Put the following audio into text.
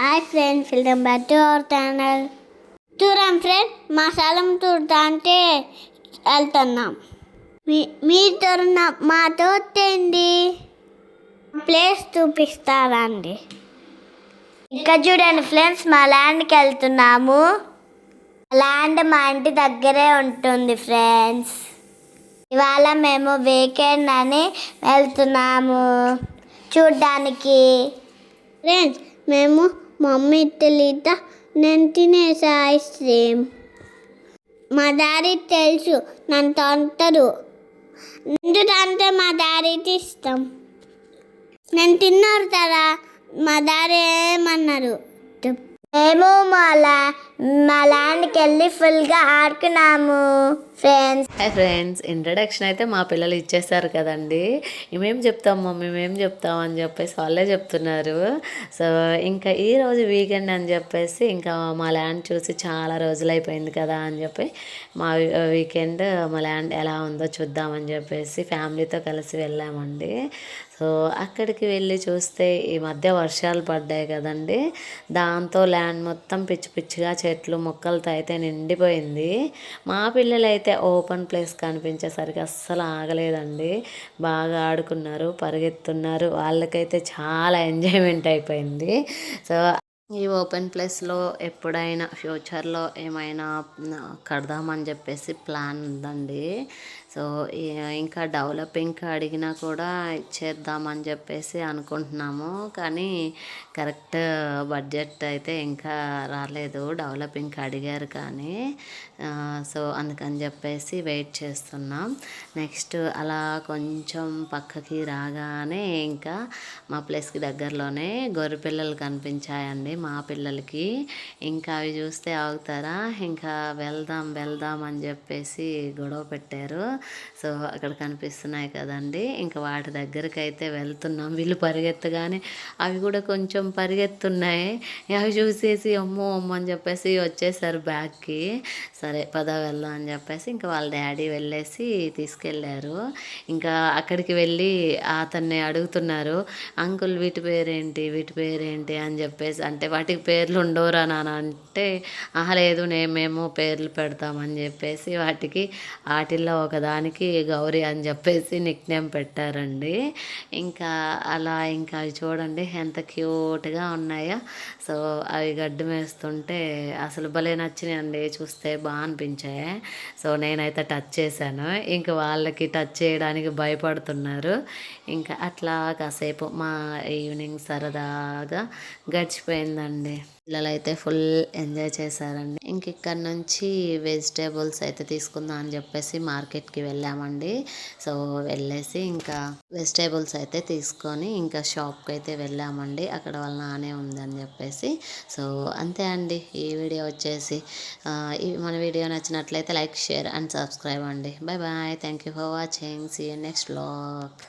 Hi friends, welcome back to our channel. చూడండి friend, మా స్థలం చూడటానికి వెళ్తున్నాం. మీతో మాతో వచ్చేయండి, ప్లేస్ చూపిస్తారండి. ఇంకా చూడండి ఫ్రెండ్స్, మా ల్యాండ్కి వెళ్తున్నాము. ల్యాండ్ మా ఇంటి దగ్గరే ఉంటుంది ఫ్రెండ్స్. ఇవాళ మేము వీకెండ్ అని వెళ్తున్నాము చూడ్డానికి. ఫ్రెండ్స్, మేము మమ్మీ తెలియట నేను తినేసా ఐస్ క్రీమ్. మా డాడీ తెలుసు నన్ను తంటారు, ఎందుకంటే మా డాడీకి ఇష్టం. నేను తిన్నారు కదా, మా డాడీ ఏమన్నారు. మేము మా ల్యాండ్కి వెళ్ళి ఫుల్గా ఆడుకున్నాము ఫ్రెండ్స్. హాయ్ ఫ్రెండ్స్, ఇంట్రడక్షన్ అయితే మా పిల్లలు ఇచ్చేస్తారు కదండి. మేమేం చెప్తాం మమ్మీ, మేము చెప్తాం అని చెప్పేసి వాళ్ళే చెప్తున్నారు. సో ఇంకా ఈరోజు వీకెండ్ అని చెప్పేసి ఇంకా మా ల్యాండ్ చూసి చాలా రోజులు అయిపోయింది కదా అని చెప్పి మా వీకెండ్ మా ల్యాండ్ ఎలా ఉందో చూద్దామని చెప్పేసి ఫ్యామిలీతో కలిసి వెళ్ళామండి. సో అక్కడికి వెళ్ళి చూస్తే ఈ మధ్య వర్షాలు పడ్డాయి కదండి, దాంతో ల్యాండ్ మొత్తం పిచ్చి పిచ్చిగా చెట్లు మొక్కలతో అయితే నిండిపోయింది. మా పిల్లలు అయితే ఓపెన్ ప్లేస్ కనిపించేసరికి అస్సలు ఆగలేదండి. బాగా ఆడుకున్నారు, పరిగెత్తున్నారు. వాళ్ళకైతే చాలా ఎంజాయ్మెంట్ అయిపోయింది. సో ఈ ఓపెన్ ప్లేస్లో ఎప్పుడైనా ఫ్యూచర్లో ఏమైనా కడదామని చెప్పేసి ప్లాన్ ఉందండి. సో ఇంకా డెవలపింగ్కి అడిగినా కూడా ఇచ్చేద్దామని చెప్పేసి అనుకుంటున్నాము, కానీ కరెక్ట్ బడ్జెట్ అయితే ఇంకా రాలేదు. డెవలపింగ్కి అడిగారు కానీ, సో అందుకని చెప్పేసి వెయిట్ చేస్తున్నాం. నెక్స్ట్ అలా కొంచెం పక్కకి రాగానే ఇంకా మా ప్లేస్కి దగ్గరలోనే గొర్రె పిల్లలు కనిపించాయండి మా పిల్లలకి. ఇంకా అవి చూస్తే ఆగుతారా, ఇంకా వెళ్దాం అని చెప్పేసి గొడవ పెట్టారు. సో అక్కడ కనిపిస్తున్నాయి కదండి, ఇంకా వాటి దగ్గరికి అయితే వెళ్తున్నాం. వీళ్ళు పరిగెత్తగానే అవి కూడా కొంచెం పరిగెత్తున్నాయి. అవి చూసేసి అమ్మో అని చెప్పేసి వచ్చేసారు బ్యాగ్కి. సరే పద వెళ్దాం అని చెప్పేసి ఇంకా వాళ్ళ డాడీ వెళ్ళేసి తీసుకెళ్ళారు. ఇంకా అక్కడికి వెళ్ళి అతన్ని అడుగుతున్నారు, అంకుల్ వీటి పేరేంటి అని చెప్పేసి. అంటే వాటికి పేర్లు ఉండవురా నాన్న అంటే, లేదు మేము పేర్లు పెడతామని చెప్పేసి వాటిల్లో ఒకదానికి గౌరీ అని చెప్పేసి నిక్ నేమ్ పెట్టారండి. ఇంకా అలా ఇంకా అవి చూడండి ఎంత క్యూట్గా ఉన్నాయో. సో అవి గడ్డి మేస్తుంటే అసలు భలే నచ్చినాయండి, చూస్తే బాగా అనిపించాయి. సో నేనైతే టచ్ చేశాను, ఇంకా వాళ్ళకి టచ్ చేయడానికి భయపడుతున్నారు. ఇంకా అట్లా కాసేపు మా ఈవినింగ్ సరదాగా గడిచిపోయిందండి. పిల్లలు అయితే ఫుల్ ఎంజాయ్ చేశారండి. ఇంక ఇక్కడ నుంచి వెజిటేబుల్స్ అయితే తీసుకుందాం అని చెప్పేసి మార్కెట్కి వెళ్ళామండి. సో వెళ్ళేసి ఇంకా వెజిటేబుల్స్ అయితే తీసుకొని ఇంకా షాప్కి అయితే వెళ్ళామండి. అక్కడ వాళ్ళ నానే ఉందని చెప్పేసి. సో అంతే అండి ఈ వీడియో వచ్చేసి. మన వీడియో నచ్చినట్లయితే లైక్, షేర్ అండ్ సబ్స్క్రైబ్ అండి. Bye bye, thank you for watching. See you next vlog.